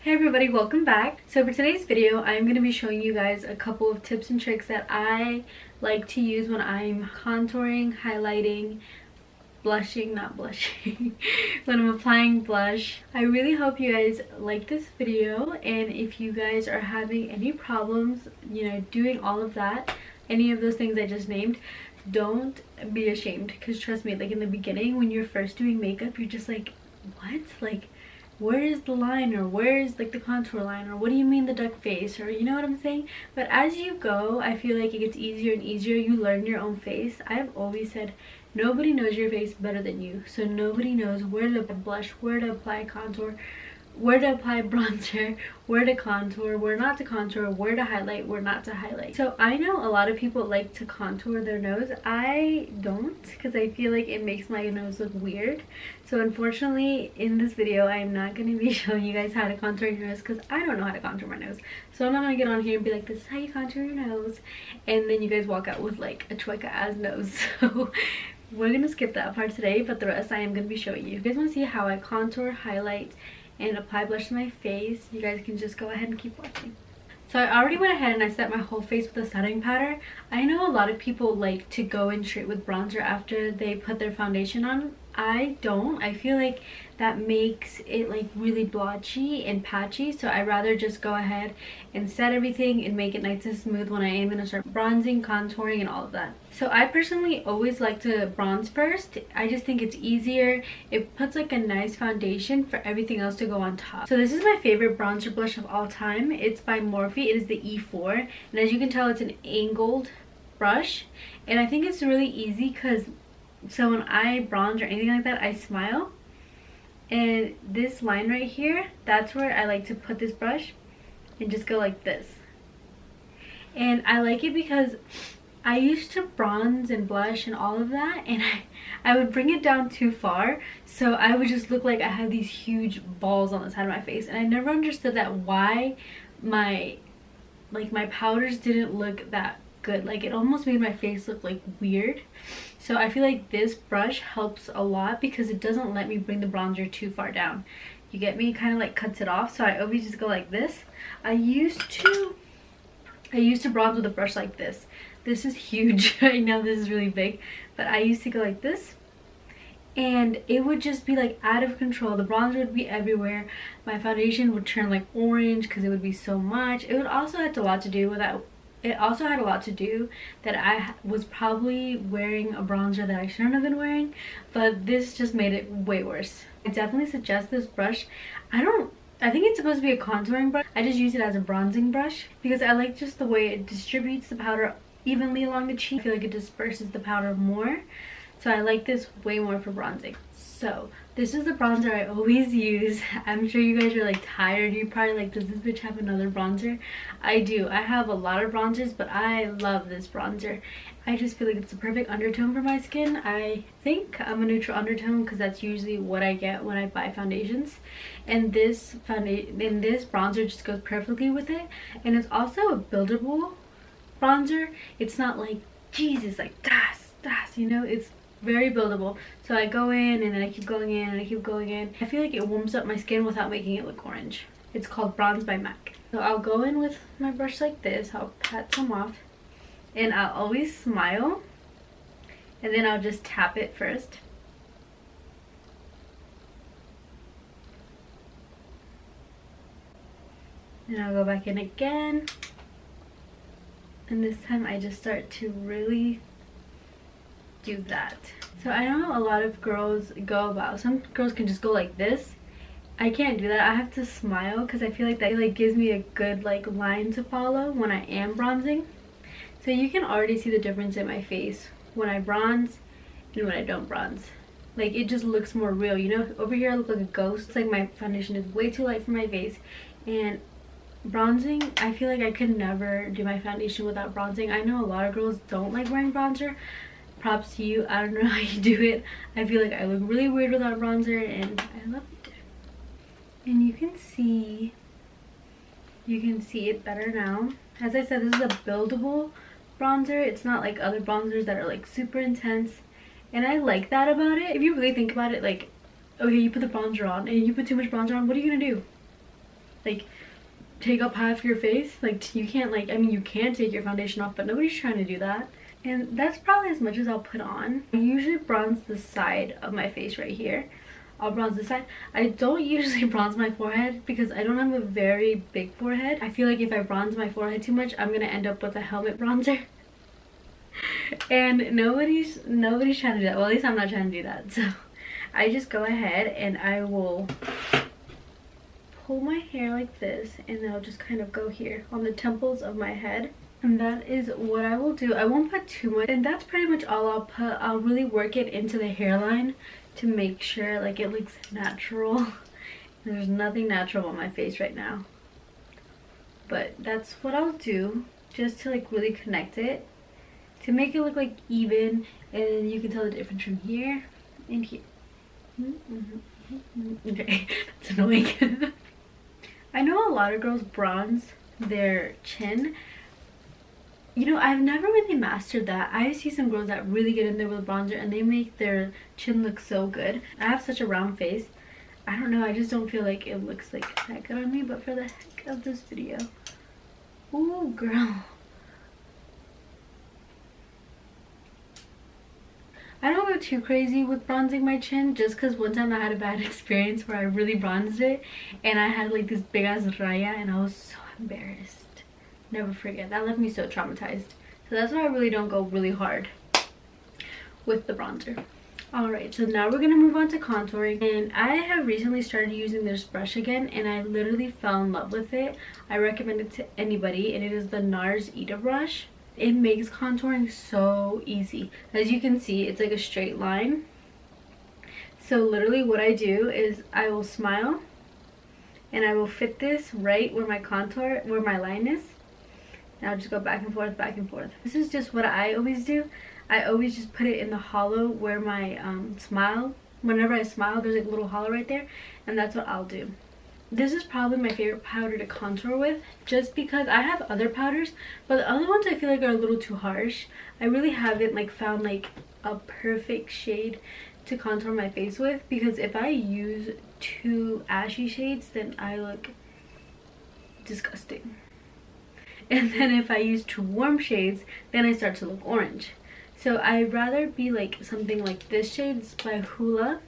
Hey everybody, welcome back. So for today's video, I'm going to be showing you guys a couple of tips and tricks that I like to use when I'm contouring, highlighting, blushing, not blushing, when I'm applying blush. I really hope you guys like this video, and if you guys are having any problems, doing all of that, any of those things I just named, don't be ashamed, because trust me, like in the beginning when you're first doing makeup, you're just like, what? Like, where is the line, or where is like the contour line, or what do you mean the duck face, or you know what I'm saying? But as you go, I feel like it gets easier and easier. You learn your own face. I've always said nobody knows your face better than you, so nobody knows where to blush, where to apply contour, where to apply bronzer, where to contour, where not to contour, where to highlight, where not to highlight. So I know a lot of people like to contour their nose. I don't, because I feel like it makes my nose look weird. So unfortunately in this video I'm not going to be showing you guys how to contour your nose, because I don't know how to contour my nose. So I'm not going to get on here and be like, this is how you contour your nose, and then you guys walk out with like a chueca ass nose. So we're going to skip that part today, but the rest I am going to be showing you. If you guys want to see how I contour, highlight, and apply blush to my face, you guys can just go ahead and keep watching. So I already went ahead and I set my whole face with a setting powder. I know a lot of people like to go in straight with bronzer after they put their foundation on. I don't. I feel like that makes it like really blotchy and patchy, so I'd rather just go ahead and set everything and make it nice and smooth when I am going to start bronzing, contouring, and all of that. So I personally always like to bronze first. I just think it's easier. It puts like a nice foundation for everything else to go on top. So this is my favorite bronzer blush of all time. It's by Morphe. It is the E4, and as you can tell, it's an angled brush, and I think it's really easy because so when I bronze or anything like that, I smile, and this line right here, that's where I like to put this brush and just go like this. And I like it because I used to bronze and blush and all of that, and I would bring it down too far, so I would just look like I had these huge balls on the side of my face, and I never understood that why my powders didn't look that good. Like, it almost made my face look like weird. So I feel like this brush helps a lot because it doesn't let me bring the bronzer too far down. You get me? It kind of like cuts it off, so I always just go like this. I used to bronze with a brush like this. This is huge. I know this is really big, but I used to go like this, and it would just be like out of control. The bronzer would be everywhere. My foundation would turn like orange because it would be so much. It would also have a lot to do with that. It also had a lot to do that I was probably wearing a bronzer that I shouldn't have been wearing, but this just made it way worse. I definitely suggest this brush. I think it's supposed to be a contouring brush. I just use it as a bronzing brush because I like just the way it distributes the powder evenly along the cheek. I feel like it disperses the powder more, so I like this way more for bronzing. So this is the bronzer I always use. I'm sure you guys are like tired. You're probably like, does this bitch have another bronzer? I do. I have a lot of bronzers, but I love this bronzer. I just feel like it's the perfect undertone for my skin. I think I'm a neutral undertone because that's usually what I get when I buy foundations, and this bronzer just goes perfectly with it. And it's also a buildable bronzer. It's not like, Jesus, like das, it's very buildable. So I go in and then I keep going in and I keep going in. I feel like it warms up my skin without making it look orange. It's called Bronze by MAC. So I'll go in with my brush like this. I'll pat some off, and I'll always smile, and then I'll just tap it first. And I'll go back in again, and this time I just start to really do that. So I know a lot of girls go about, some girls can just go like this. I can't do that. I have to smile because I feel like that like gives me a good like line to follow when I am bronzing. So you can already see the difference in my face when I bronze and when I don't bronze. Like, it just looks more real, you know? Over here I look like a ghost. It's like my foundation is way too light for my face, and bronzing, I feel like I could never do my foundation without bronzing. I know a lot of girls don't like wearing bronzer. Props to you. I don't know how you do it. I feel like I look really weird without bronzer, and I love it. And you can see it better now. As I said, this is a buildable bronzer. It's not like other bronzers that are like super intense, and I like that about it. If you really think about it, like, okay, you put the bronzer on and you put too much bronzer on, what are you gonna do? like take up half your face. Like you can't, like, I mean you can take your foundation off, but nobody's trying to do that. And that's probably as much as I'll put on. I usually bronze the side of my face right here. I'll bronze this side. I don't usually bronze my forehead because I don't have a very big forehead. I feel like if I bronze my forehead too much, I'm gonna end up with a helmet bronzer. And nobody's trying to do that. Well, at least I'm not trying to do that. So I just go ahead and I will pull my hair like this, and then I'll just kind of go here on the temples of my head. And that is what I will do. I won't put too much, and that's pretty much all I'll put. I'll really work it into the hairline to make sure like it looks natural. There's nothing natural on my face right now, but that's what I'll do, just to like really connect it, to make it look like even, and you can tell the difference from here and here. Okay, that's annoying. I know a lot of girls bronze their chin. You know, I've never really mastered that. I see some girls that really get in there with bronzer and they make their chin look so good. I have such a round face. I don't know, I just don't feel like it looks like that good on me, but for the heck of this video. Ooh, girl. I don't go too crazy with bronzing my chin, just because one time I had a bad experience where I really bronzed it and I had like this big ass raya and I was so embarrassed. Never forget. That left me so traumatized. So that's why I really don't go really hard with the bronzer. Alright, so now we're going to move on to contouring. And I have recently started using this brush again, and I literally fell in love with it. I recommend it to anybody, and it is the NARS Ita brush. It makes contouring so easy. As you can see, it's like a straight line. So literally what I do is I will smile, and I will fit this right where my contour, where my line is. And I'll just go back and forth, back and forth. This is just what I always do. I always just put it in the hollow where my smile, whenever I smile, there's like a little hollow right there. And that's what I'll do. This is probably my favorite powder to contour with, just because I have other powders, but the other ones I feel like are a little too harsh. I really haven't like found like a perfect shade to contour my face with, because if I use too ashy shades, then I look disgusting. And then if I use too warm shades, then I start to look orange. So I'd rather be like something like this shade. It's by Hoola.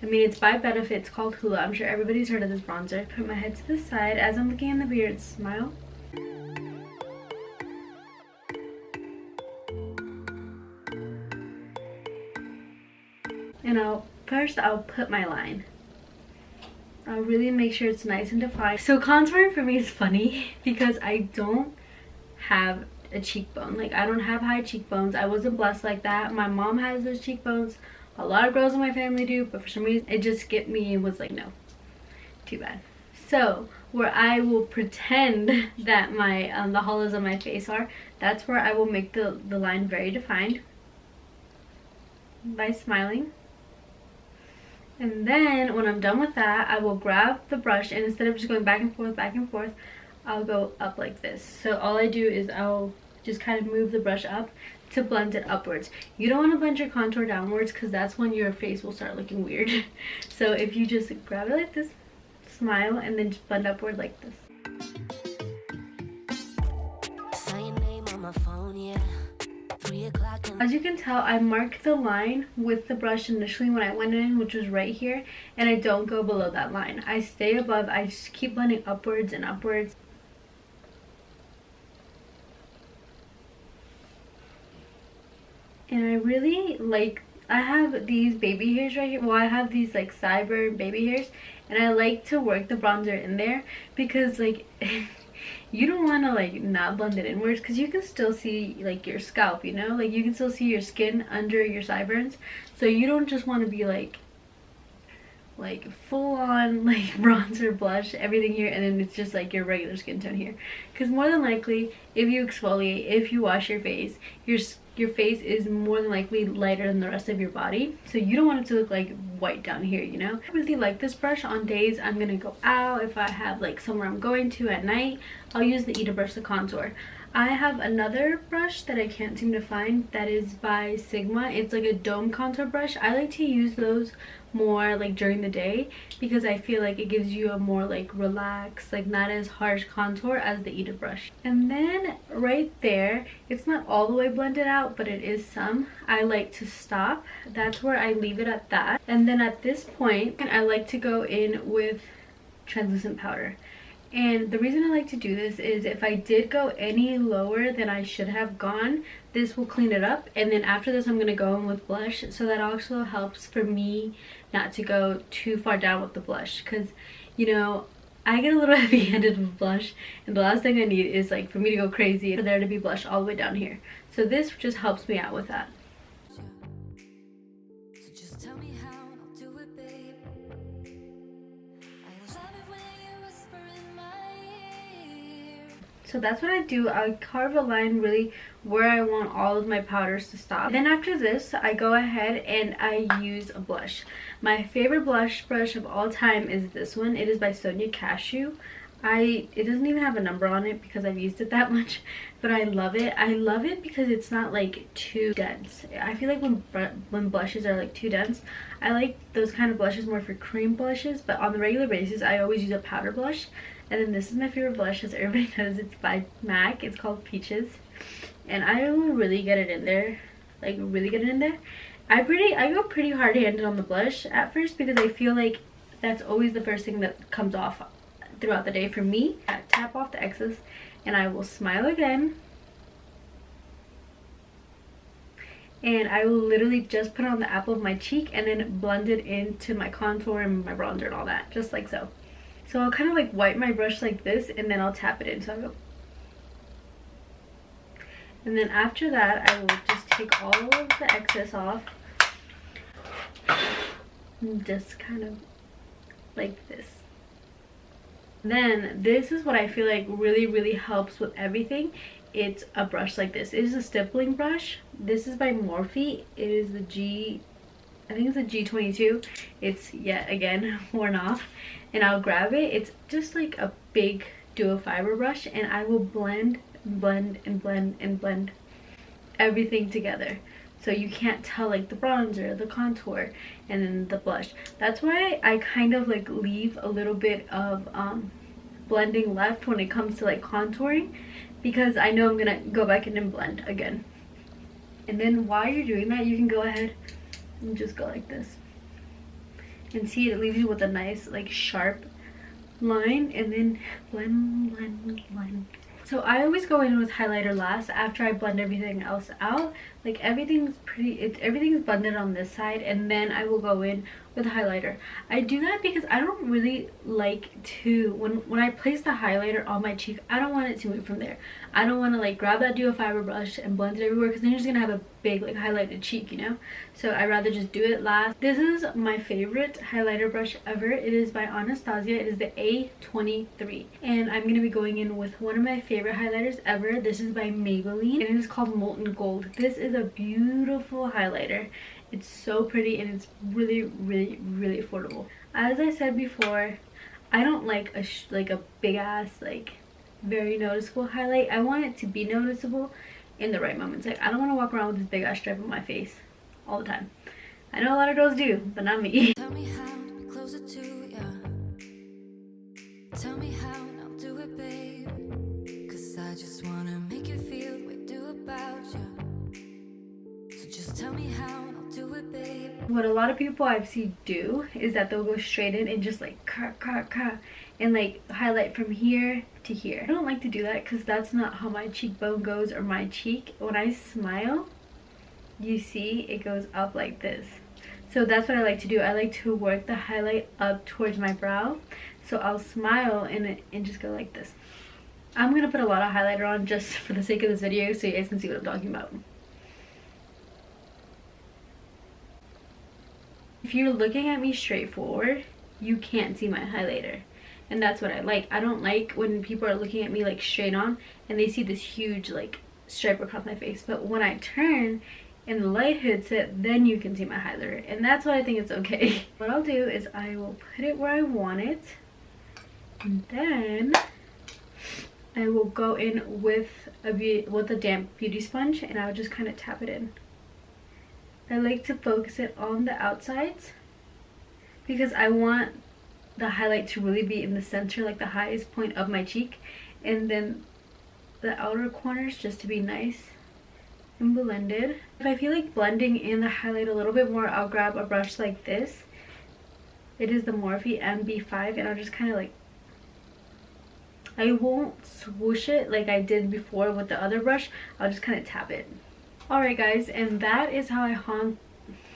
I mean, it's by Benefit. It's called Hoola. I'm sure everybody's heard of this bronzer. Put my head to the side as I'm looking in the mirror and smile. And I'll put my line. I'll really make sure it's nice and defined. So contouring for me is funny because I don't have a cheekbone. Like, I don't have high cheekbones. I wasn't blessed like that. My mom has those cheekbones. A lot of girls in my family do, but for some reason it just skipped me and was like, no, too bad. So where I will pretend that my the hollows on my face are, that's where I will make the line very defined by smiling. And then when I'm done with that, I will grab the brush, and instead of just going back and forth, I'll go up like this. So all I do is I'll just kind of move the brush up to blend it upwards. You don't want to blend your contour downwards, because that's when your face will start looking weird. So if you just grab it like this, smile, and then just blend upward like this. As you can tell, I marked the line with the brush initially when I went in, which was right here, and I don't go below that line. I stay above. I just keep blending upwards and upwards. And I really like, I have these baby hairs right here. Well, I have these like sideburn baby hairs, and I like to work the bronzer in there because like you don't want to like not blend it inwards, because you can still see like your scalp, you know, like you can still see your skin under your sideburns. So you don't just want to be like full on like bronzer, blush, everything here, and then it's just like your regular skin tone here. Because more than likely, if you exfoliate, if you wash your face, your face is more than likely lighter than the rest of your body, so you don't want it to look like white down here, you know. I really like this brush on days I'm gonna go out. If I have like somewhere I'm going to at night, I'll use the Ita brush to contour. I have another brush that I can't seem to find that is by Sigma. It's like a dome contour brush. I like to use those more like during the day, because I feel like it gives you a more like relaxed, like not as harsh contour as the Eda brush. And then right there, it's not all the way blended out, but it is some. I like to stop. That's where I leave it at that. And then at this point, I like to go in with translucent powder. And the reason I like to do this is if I did go any lower than I should have gone, this will clean it up. And then after this, I'm going to go in with blush. So that also helps for me not to go too far down with the blush. Because, you know, I get a little heavy-handed with blush. And the last thing I need is like for me to go crazy, for there to be blush all the way down here. So this just helps me out with that. So that's what I do. I carve a line really where I want all of my powders to stop. Then after this, I go ahead and I use a blush. My favorite blush brush of all time is this one. It is by Sonia Cashew. It doesn't even have a number on it because I've used it that much, but I love it. I love it because it's not like too dense. I feel like when blushes are like too dense, I like those kind of blushes more for cream blushes, but on the regular basis, I always use a powder blush. And then this is my favorite blush, as everybody knows. It's by MAC. It's called Peaches, and I will really get it in there, like really get it in there. I go pretty hard-handed on the blush at first because I feel like that's always the first thing that comes off throughout the day for me. I tap off the excess, and I will smile again, and I will literally just put it on the apple of my cheek and then blend it into my contour and my bronzer and all that, just like so. So I'll kind of like wipe my brush like this, and then I'll tap it in. So I'll go. And then after that, I will just take all of the excess off. And just kind of like this. Then this is what I feel like really helps with everything. It's a brush like this. It is a stippling brush. This is by Morphe. It is the I think it's a G22. It's yet again worn off, and I'll grab it. It's just like a big duo fiber brush, and I will blend everything together, so you can't tell like the bronzer, the contour, and then the blush. That's why I kind of like leave a little bit of blending left when it comes to like contouring, because I know I'm gonna go back in and blend again. And then while you're doing that, you can go ahead and just go like this, and see, it leaves you with a nice like sharp line, and then blend. So I always go in with highlighter last after I blend everything else out. Like everything's blended on this side, and then I will go in with highlighter. I do that because I don't really like to, when I place the highlighter on my cheek, I don't want it to move from there. I don't want to like grab that duo fiber brush and blend it everywhere, because then you're just gonna have a big like highlighted cheek, you know. So I rather just do it last. This is my favorite highlighter brush ever. It is by Anastasia. It is the A23, and I'm gonna be going in with one of my favorite highlighters ever. This is by Maybelline, and it is called Molten Gold. This is a beautiful highlighter. It's so pretty, and it's really affordable. As I said before, I don't like a big ass like very noticeable highlight. I want it to be noticeable in the right moments. Like I don't want to walk around with this big ass stripe on my face all the time. I know a lot of girls do, but not me. Tell me how to be closer to ya. Tell me how and I'll do it, babe. 'Cause I just wanna make you feel what I do about you. So just tell me how and I'll do it, babe. What a lot of people I've seen do is that they'll go straight in and just like and like highlight from here to here. I don't like to do that because that's not how my cheekbone goes or my cheek. When I smile, you see it goes up like this. So that's what I like to do. I like to work the highlight up towards my brow. So I'll smile and just go like this. I'm gonna put a lot of highlighter on just for the sake of this video so you guys can see what I'm talking about. If you're looking at me straight forward, you can't see my highlighter. And that's what I like. I don't like when people are looking at me like straight on and they see this huge like stripe across my face. But when I turn and the light hits it, then you can see my highlighter. And that's why I think it's okay. What I'll do is I will put it where I want it. And then I will go in with a damp beauty sponge, and I'll just kind of tap it in. I like to focus it on the outsides because I want the highlight to really be in the center, like the highest point of my cheek, and then the outer corners just to be nice and blended. If I feel like blending in the highlight a little bit more, I'll grab a brush like this. It is the Morphe MB5, and I'll just kind of like, I won't swoosh it like I did before with the other brush. I'll just kind of tap it. Alright guys, and that is how I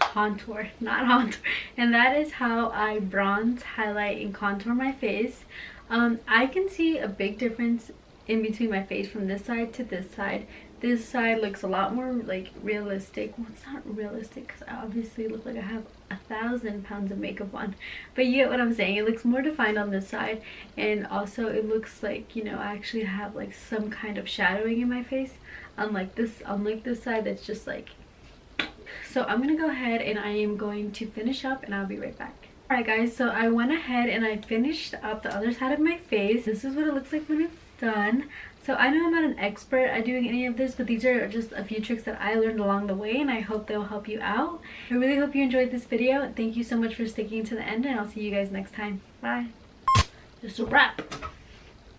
contour, and that is how I bronze, highlight, and contour my face. I can see a big difference in between my face from this side to this side. This side looks a lot more like realistic. Well, it's not realistic because I obviously look like I have 1,000 pounds of makeup on, but you get what I'm saying. It looks more defined on this side, and also it looks like, you know, I actually have like some kind of shadowing in my face, unlike this side that's just like. So I'm gonna go ahead and I am going to finish up, and I'll be right back. Alright guys, so I went ahead and I finished up the other side of my face. This is what it looks like when it's done. So I know I'm not an expert at doing any of this, but these are just a few tricks that I learned along the way, and I hope they'll help you out. I really hope you enjoyed this video. Thank you so much for sticking to the end, and I'll see you guys next time. Bye. Just a wrap.